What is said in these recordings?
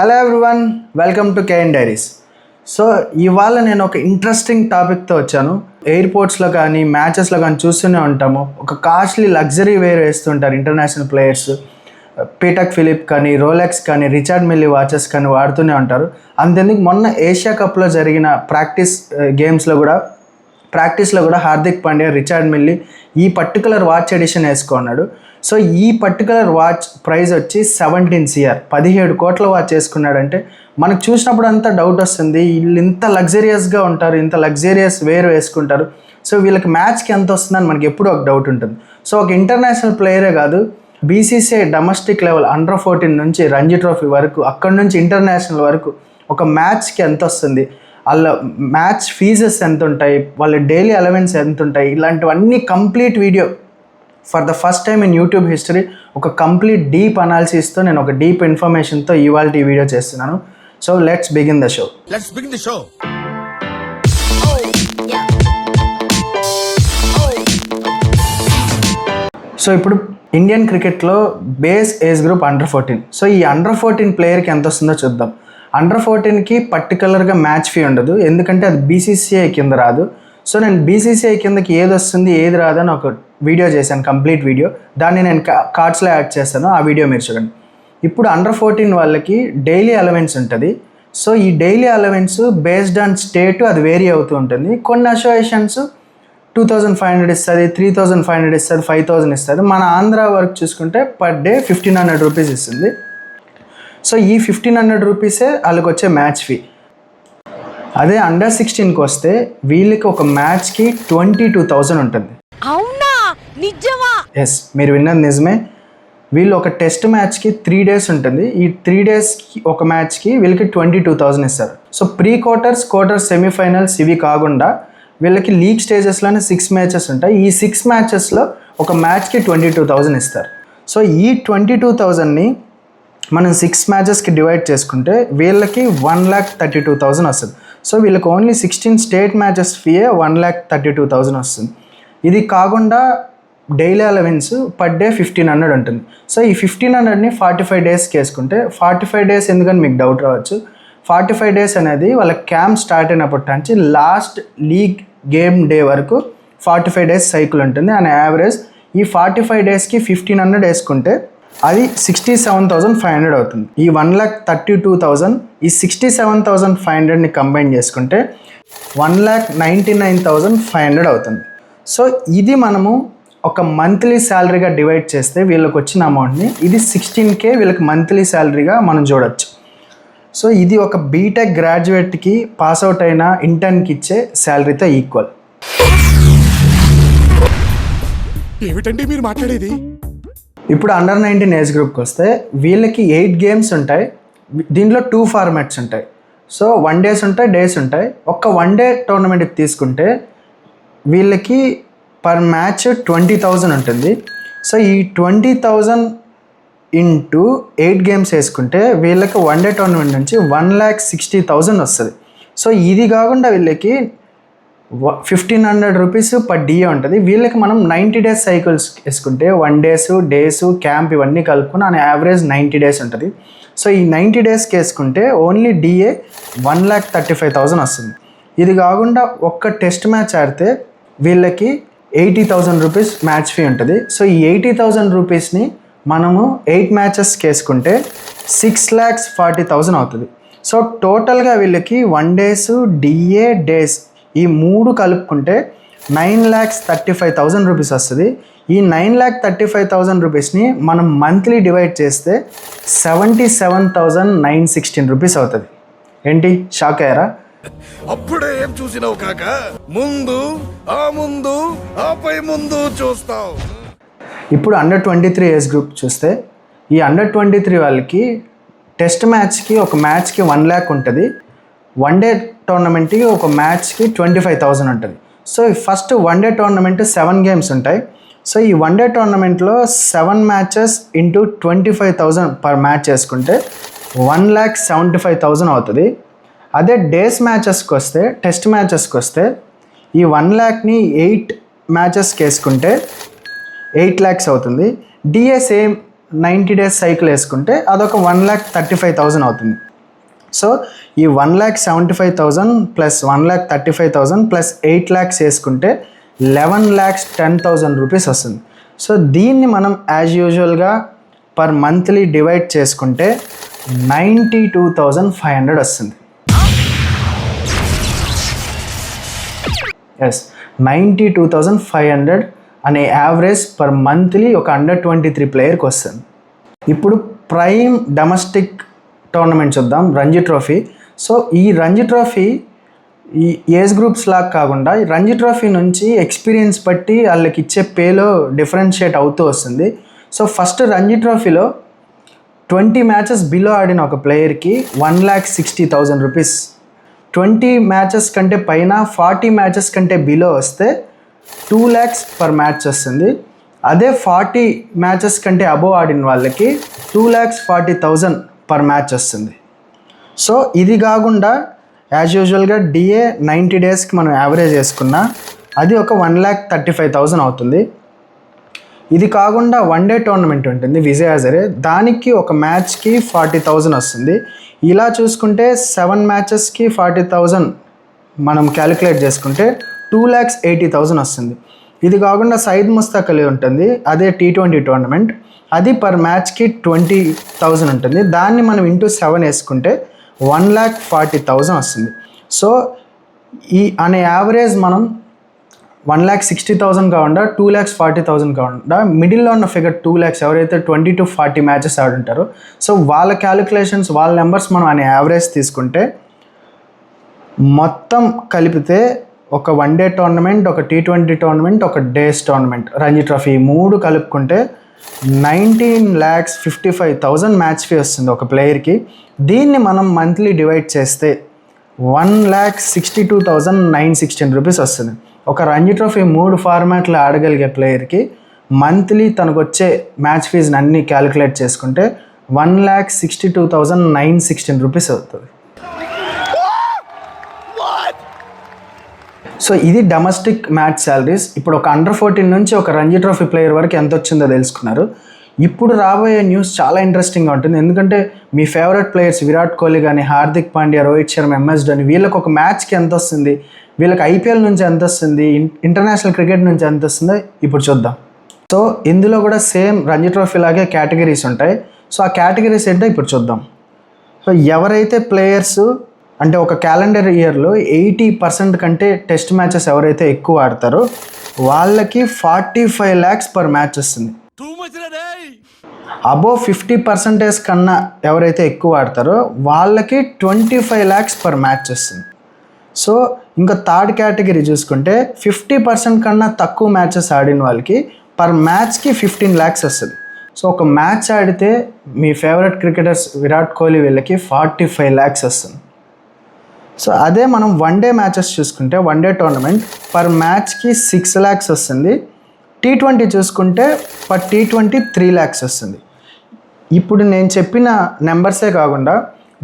Hello everyone, welcome to KN diaries. So ఇవాళ నేను ఒక ఇంట్రెస్టింగ్ టాపిక్తో వచ్చాను. ఎయిర్పోర్ట్స్లో కానీ మ్యాచెస్లో కానీ చూస్తూనే ఉంటాము, ఒక కాస్ట్లీ లగ్జరీ వేర్ వేస్తుంటారు ఇంటర్నేషనల్ ప్లేయర్స్. పీటక్ ఫిలిప్ కానీ, రోలెక్స్ కానీ, రిచర్డ్ మిల్లీ వాచెస్ కానీ వాడుతూనే ఉంటారు. అంతెందుకు మొన్న ఏషియా కప్లో జరిగిన ప్రాక్టీస్లో కూడా హార్దిక్ పాండ్యా, రిచర్డ్ మిల్లీ ఈ పర్టికులర్ వాచ్ ఎడిషన్ వేసుకున్నాడు. సో ఈ పర్టికులర్ వాచ్ ప్రైస్ వచ్చి 17 CR, 17 కోట్ల వాచ్ వేసుకున్నాడంటే మనకు చూసినప్పుడు అంతా డౌట్ వస్తుంది, వీళ్ళు ఇంత లగ్జరియస్గా ఉంటారు, ఇంత లగ్జరియస్ వేర్ వేసుకుంటారు, సో వీళ్ళకి మ్యాచ్కి ఎంత వస్తుందని మనకి ఎప్పుడూ ఒక డౌట్ ఉంటుంది. సో ఒక ఇంటర్నేషనల్ ప్లేయరే కాదు, BCCI డొమెస్టిక్ లెవెల్ అండర్-14 నుంచి రంజీ ట్రోఫీ వరకు, అక్కడ నుంచి ఇంటర్నేషనల్ వరకు ఒక మ్యాచ్కి ఎంత వస్తుంది, వాళ్ళ మ్యాచ్ ఫీజెస్ ఎంత ఉంటాయి, వాళ్ళ డైలీ అలవెన్స్ ఎంత ఉంటాయి, ఇలాంటివన్నీ complete video for the first time in YouTube history ఒక కంప్లీట్ డీప్ అనాలిసిస్తో నేను ఒక డీప్ ఇన్ఫర్మేషన్తో ఇవాళ ఈ వీడియో చేస్తున్నాను. So let's begin the show. So ఇప్పుడు ఇండియన్ క్రికెట్లో బేస్ ఏజ్ గ్రూప్ అండర్-14. సో ఈ అండర్-14 ప్లేయర్కి ఎంత వస్తుందో చూద్దాం. అండర్-14కి పర్టికులర్గా మ్యాచ్ ఫీ ఉండదు, ఎందుకంటే అది BCCI కింద రాదు. సో నేను BCCI కిందకి ఏది వస్తుంది ఏది రాదని ఒక వీడియో చేశాను, కంప్లీట్ వీడియో. దాన్ని నేను కార్డ్స్లో యాడ్ చేస్తాను, ఆ వీడియో మీరు చూడండి. ఇప్పుడు అండర్-14 వాళ్ళకి డైలీ అలవెన్స్ ఉంటుంది. సో ఈ daily allowance based on state అది వేరీ అవుతూ ఉంటుంది. కొన్ని అసోసియేషన్స్ 2500 ఇస్తుంది, 3500 ఇస్తుంది, 5000 ఇస్తుంది. మన ఆంధ్ర వరకు చూసుకుంటే పర్ డే 1500 రూపీస్ ఇస్తుంది. సో ఈ 1500 రూపీసే వాళ్ళకి వచ్చే మ్యాచ్ ఫీ. అదే అండర్-16కి వస్తే వీళ్ళకి ఒక మ్యాచ్కి 22,000 ఉంటుంది. అవునా, నిజమా? ఎస్, మీరు విన్నది నిజమే. వీళ్ళు ఒక టెస్ట్ మ్యాచ్కి 3 days ఉంటుంది. ఈ 3 daysకి ఒక మ్యాచ్కి వీళ్ళకి 22,000 ఇస్తారు. సో ప్రీ క్వార్టర్స్, సెమీఫైనల్స్ ఇవి కాకుండా వీళ్ళకి లీగ్ స్టేజెస్లోనే 6 matches ఉంటాయి. ఈ 6 matchesలో ఒక మ్యాచ్కి 22,000 ఇస్తారు. సో ఈ 22,000ని మనం 6 matchesకి డివైడ్ చేసుకుంటే వీళ్ళకి 1,32,000 వస్తుంది. సో వీళ్ళకి ఓన్లీ 16 స్టేట్ మ్యాచెస్ ఫీయే 1,32,000 వస్తుంది. ఇది కాకుండా డైలీ అలవెన్స్ పర్ డే 1,500 ఉంటుంది. సో ఈ 1,500ని 45 daysకి వేసుకుంటే, 45 days ఎందుకని మీకు డౌట్ రావచ్చు. 45 days అనేది వాళ్ళ క్యాంప్ స్టార్ట్ అయినప్పటి నుంచి లాస్ట్ లీగ్ గేమ్ డే వరకు 45 days సైకిల్ ఉంటుంది. అండ్ యావరేజ్ ఈ 45 daysకి 1,500 వేసుకుంటే అది 67,500 అవుతుంది. ఈ 1,32,000 ఈ 67,500ని కంబైన్ చేసుకుంటే 1,99,500 అవుతుంది. సో ఇది మనము ఒక మంత్లీ శాలరీగా డివైడ్ చేస్తే వీళ్ళకి వచ్చిన అమౌంట్ని, ఇది 16K వీళ్ళకి మంత్లీ శాలరీగా మనం చూడొచ్చు. సో ఇది ఒక బీటెక్ గ్రాడ్యుయేట్కి పాస్ అవుట్ అయిన ఇంటర్న్కి ఇచ్చే శాలరీతో ఈక్వల్. ఏమిటండి మీరు మాట్లాడేది? ఇప్పుడు అండర్-19 ఏజ్ గ్రూప్కి వస్తే వీళ్ళకి 8 games ఉంటాయి. దీంట్లో 2 formats ఉంటాయి. సో 1 days ఉంటాయి, డేస్ ఉంటాయి. ఒక్క 1 day టోర్నమెంట్కి తీసుకుంటే వీళ్ళకి పర్ మ్యాచ్ 20,000 ఉంటుంది. సో ఈ 20,000 ఇంటూ 8 games వేసుకుంటే వీళ్ళకి 1 day టోర్నమెంట్ నుంచి 1,60,000 వస్తుంది. సో ఇది కాకుండా వీళ్ళకి 1,500 రూపీస్ పర్ DA ఉంటుంది. వీళ్ళకి మనం 90 days సైకిల్స్ వేసుకుంటే 1 days, డేస్, క్యాంప్ ఇవన్నీ కలుపుకుని అని యావరేజ్ 90 days ఉంటుంది. సో ఈ 90 daysకి వేసుకుంటే ఓన్లీ DA 1,35,000 వస్తుంది. ఇది కాకుండా ఒక్క టెస్ట్ మ్యాచ్ ఆడితే వీళ్ళకి 80,000 రూపీస్ మ్యాచ్ ఫీ ఉంటుంది. సో ఈ 80,000 రూపీస్ని మనము 8 matchesకి వేసుకుంటే 6,40,000 అవుతుంది. సో టోటల్గా వీళ్ళకి 1 days, DA, డేస్ ఈ 3 కలుపుకుంటే 9,35,000 రూపీస్ వస్తుంది. ఈ 9,35,000 రూపీస్ని మనం మంత్లీ డివైడ్ చేస్తే 77,916 రూపీస్ అవుతుంది. ఏంటి, షాక్ అయ్యారా? అప్పుడే ఏం చూసినావు కాక, ముందు ఆపై ముందు చూస్తావు. ఇప్పుడు అండర్-23 ఏజ్ గ్రూప్ చూస్తే ఈ అండర్-23 వాళ్ళకి టెస్ట్ మ్యాచ్కి ఒక మ్యాచ్కి 1 lakh ఉంటుంది. 1 day టోర్నమెంట్కి ఒక మ్యాచ్కి 25,000 ఉంటుంది. So first 1 day tournament 7 games ఉంటాయి. సో ఈ 1 day టోర్నమెంట్లో 7 matches ఇంటూ 25,000 పర్ మ్యాచ్ చేసుకుంటే 1,75,000 అవుతుంది. అదే డేస్ మ్యాచెస్కి వస్తే, టెస్ట్ మ్యాచెస్కి వస్తే ఈ 1 lakhని 8 matchesకి వేసుకుంటే 8 lakhs అవుతుంది. DA సేమ్ 90 days సైకిల్ వేసుకుంటే అదొక 1,35,000 అవుతుంది. సో ఈ 1,75,000 ప్లస్ 1,35,000 ప్లస్ 8 lakhs వేసుకుంటే 11,10,000 రూపీస్ వస్తుంది. సో దీన్ని మనం యాజ్ యూజువల్గా పర్ మంత్లీ డివైడ్ చేసుకుంటే 92,500 వస్తుంది. ఎస్, 92,500 అనే యావరేజ్ పర్ మంత్లీ ఒక అండర్-23 ప్లేయర్కి వస్తుంది. ఇప్పుడు ప్రైమ్ డొమెస్టిక్ టోర్నమెంట్ చూద్దాం, రంజీ ట్రోఫీ. సో ఈ రంజీ ట్రోఫీ ఈ ఏజ్ గ్రూప్స్ లాగా కాకుండా ఈ రంజీ ట్రోఫీ నుంచి ఎక్స్పీరియన్స్ బట్టి వాళ్ళకి ఇచ్చే పేలో డిఫరెన్షియేట్ అవుతూ వస్తుంది. సో ఫస్ట్ రంజీ ట్రోఫీలో 20 మ్యాచెస్ బిలో ఆడిన ఒక ప్లేయర్కి 1,60,000 రూపీస్, 20 మ్యాచెస్ కంటే పైన 40 మ్యాచెస్ కంటే బిలో వస్తే 2 lakhs పర్ మ్యాచ్ వస్తుంది. అదే 40 మ్యాచెస్ కంటే అబోవ్ ఆడిన వాళ్ళకి 2,40,000 పర్ మ్యాచ్ వస్తుంది. సో ఇది కాకుండా యాజ్ యూజువల్గా డిఏ 90 డేస్కి మనం యావరేజ్ వేసుకున్నా అది ఒక 1,35,000 అవుతుంది. ఇది కాకుండా వన్ డే టోర్నమెంట్ ఉంటుంది విజయ్ హజారే, దానికి ఒక మ్యాచ్కి 40,000 వస్తుంది. ఇలా చూసుకుంటే 7 మ్యాచెస్కి 40,000 మనం క్యాలిక్యులేట్ చేసుకుంటే 2,80,000 వస్తుంది. ఇది కాకుండా సైద్ ముస్తాక్ అలీ ఉంటుంది, అదే T20 టోర్నమెంట్, అది పర్ మ్యాచ్కి 20,000 ఉంటుంది. దాన్ని మనం ఇంటూ 7 వేసుకుంటే 1,40,000 వస్తుంది. సో ఈ అనే యావరేజ్ మనం 1,60,000 కాకుండా 2,40,000 కాకుండా మిడిల్లో ఉన్న ఫిగర్ 2 lakhs ఎవరైతే 20 to 40 మ్యాచెస్ ఆడుంటారో సో వాళ్ళ క్యాలిక్యులేషన్స్ వాళ్ళ నెంబర్స్ మనం అనే యావరేజ్ తీసుకుంటే మొత్తం కలిపితే ఒక వన్ డే టోర్నమెంట్, ఒక T20 టోర్నమెంట్, ఒక డేస్ టోర్నమెంట్, రంజీ ట్రోఫీ 3 కలుపుకుంటే 19,55,000 మ్యాచ్ ఫీ వస్తుంది ఒక ప్లేయర్కి. దీన్ని మనం మంత్లీ డివైడ్ చేస్తే 1,62,916 రూపీస్ వస్తుంది. ఒక రంజీ ట్రోఫీ 3 ఫార్మాట్లు ఆడగలిగే ప్లేయర్కి మంత్లీ తనకు వచ్చే మ్యాచ్ ఫీజుని అన్నీ క్యాలిక్యులేట్ చేసుకుంటే 1,62,916 రూపీస్ అవుతుంది. సో ఇది డొమెస్టిక్ మ్యాచ్ శాలరీస్. ఇప్పుడు ఒక అండర్-14 నుంచి ఒక రంజీ ట్రోఫీ ప్లేయర్ వరకు ఎంత వచ్చిందో తెలుసుకున్నారు. ఇప్పుడు రాబోయే న్యూస్ చాలా ఇంట్రెస్టింగ్గా ఉంటుంది, ఎందుకంటే మీ ఫేవరెట్ ప్లేయర్స్ విరాట్ కోహ్లీ కానీ, హార్దిక్ పాండ్యా, రోహిత్ శర్మ, MS ధోని వీళ్ళకి ఒక మ్యాచ్కి ఎంత వస్తుంది, వీళ్ళకి IPL నుంచి ఎంత వస్తుంది, ఇంటర్నేషనల్ క్రికెట్ నుంచి ఎంత వస్తుందో ఇప్పుడు చూద్దాం. సో ఇందులో కూడా సేమ్ రంజీ ట్రోఫీ లాగే కేటగిరీస్ ఉంటాయి. సో ఆ కేటగిరీస్ ఏంటో ఇప్పుడు చూద్దాం. సో ఎవరైతే ప్లేయర్స్ అంటే ఒక క్యాలెండర్ ఇయర్లో 80% కంటే టెస్ట్ మ్యాచెస్ ఎవరైతే ఎక్కువ ఆడతారో వాళ్ళకి 45 lakhs పర్ మ్యాచ్ వస్తుంది. అబోవ్ 50% కన్నా ఎవరైతే ఎక్కువ ఆడతారో వాళ్ళకి 25 lakhs పర్ మ్యాచ్ వస్తుంది. సో ఇంకా థర్డ్ కేటగిరీ చూసుకుంటే 50% కన్నా తక్కువ మ్యాచెస్ ఆడిన వాళ్ళకి పర్ మ్యాచ్కి 15 lakhs వస్తుంది. సో ఒక మ్యాచ్ ఆడితే మీ ఫేవరెట్ క్రికెటర్స్ విరాట్ కోహ్లీ వీళ్ళకి 45 lakhs వస్తుంది. సో అదే మనం వన్ డే మ్యాచెస్ చూసుకుంటే వన్ డే టోర్నమెంట్ పర్ మ్యాచ్కి 6 lakhs వస్తుంది. T20 చూసుకుంటే పర్ T20 3 lakhs వస్తుంది. ఇప్పుడు నేను చెప్పిన నెంబర్సే కాకుండా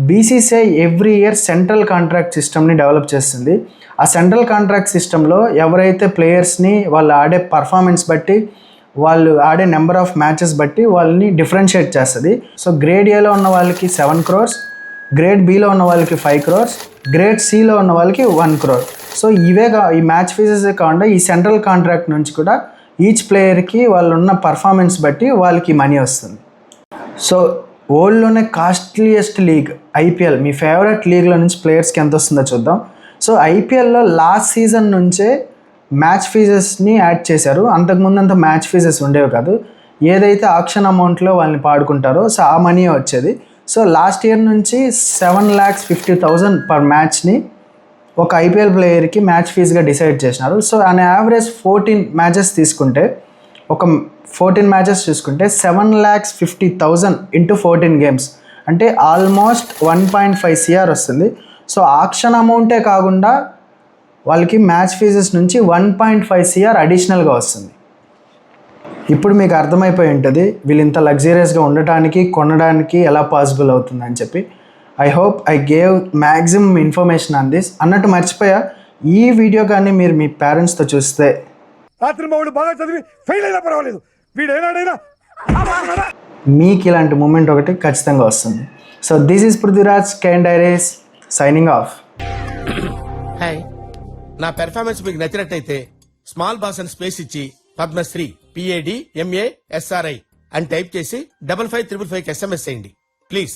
BCCI every year central contract సిస్టమ్ని డెవలప్ చేస్తుంది. ఆ సెంట్రల్ కాంట్రాక్ట్ సిస్టంలో ఎవరైతే ప్లేయర్స్ని వాళ్ళు ఆడే పర్ఫార్మెన్స్ బట్టి, వాళ్ళు ఆడే నెంబర్ ఆఫ్ మ్యాచెస్ బట్టి వాళ్ళని డిఫరెన్షియేట్ చేస్తుంది. సో గ్రేడ్ Aలో ఉన్న వాళ్ళకి 7 crores, గ్రేడ్ Bలో ఉన్న వాళ్ళకి 5 crores, గ్రేడ్ Cలో ఉన్న వాళ్ళకి 1 crore. సో ఈ మ్యాచ్ ఫీజెసే కాకుండా ఈ సెంట్రల్ కాంట్రాక్ట్ నుంచి కూడా ఈచ్ ప్లేయర్కి వాళ్ళు ఉన్న పర్ఫార్మెన్స్ బట్టి వాళ్ళకి మనీ వస్తుంది. సో వరల్డ్లోనే కాస్ట్లీయెస్ట్ లీగ్ IPL, మీ ఫేవరెట్ లీగ్లో నుంచి ప్లేయర్స్కి ఎంత వస్తుందో చూద్దాం. సో IPLలో లాస్ట్ సీజన్ నుంచే మ్యాచ్ ఫీజెస్ని యాడ్ చేశారు. అంతకుముందు అంత మ్యాచ్ ఫీజెస్ ఉండేవి కాదు. ఏదైతే ఆక్షన్ అమౌంట్లో వాళ్ళని పాడుకుంటారో సో ఆ మనీ వచ్చేది. సో లాస్ట్ ఇయర్ నుంచి 7,50,000 పర్ మ్యాచ్ని ఒక IPL ప్లేయర్కి మ్యాచ్ ఫీజుగా డిసైడ్ చేసినారు. సో అన్ యావరేజ్ 14 మ్యాచెస్ తీసుకుంటే, ఒక 14 మ్యాచెస్ చూసుకుంటే 7,50,000 ఇంటూ 14 games అంటే ఆల్మోస్ట్ 1.5 crore వస్తుంది. సో ఆక్షన్ అమౌంటే కాకుండా వాళ్ళకి మ్యాచ్ ఫీజెస్ నుంచి 1.5 crore అడిషనల్గా వస్తుంది. ఇప్పుడు మీకు అర్థమైపోయి ఉంటుంది వీళ్ళు ఇంత లగ్జరియస్గా ఉండటానికి, కొనడానికి ఎలా పాసిబుల్ అవుతుందని చెప్పి. I hope I gave maximum information on this. అన్నట్టు మర్చిపోయా, ఈ వీడియో కానీ మీరు మీ పేరెంట్స్తో చూస్తే రాత్రి మా వాడు బాగా చదివి ఫెయిల్ అయినా పర్వాలేదు, వీడు ఏనాడైనా మీకు ఇలాంటి మూమెంట్ ఒకటి ఖచ్చితంగా వస్తుంది. So this is Prithviraj Kane diaries signing off. Hi, నా పెర్ఫార్మెన్స్ మీకు నచ్చినట్టయితే స్మాల్ బాస్ అని స్పేస్ ఇచ్చి పద్మశ్రీ PADMASRI అని టైప్ చేసి 5555 SMS చేయండి ప్లీజ్.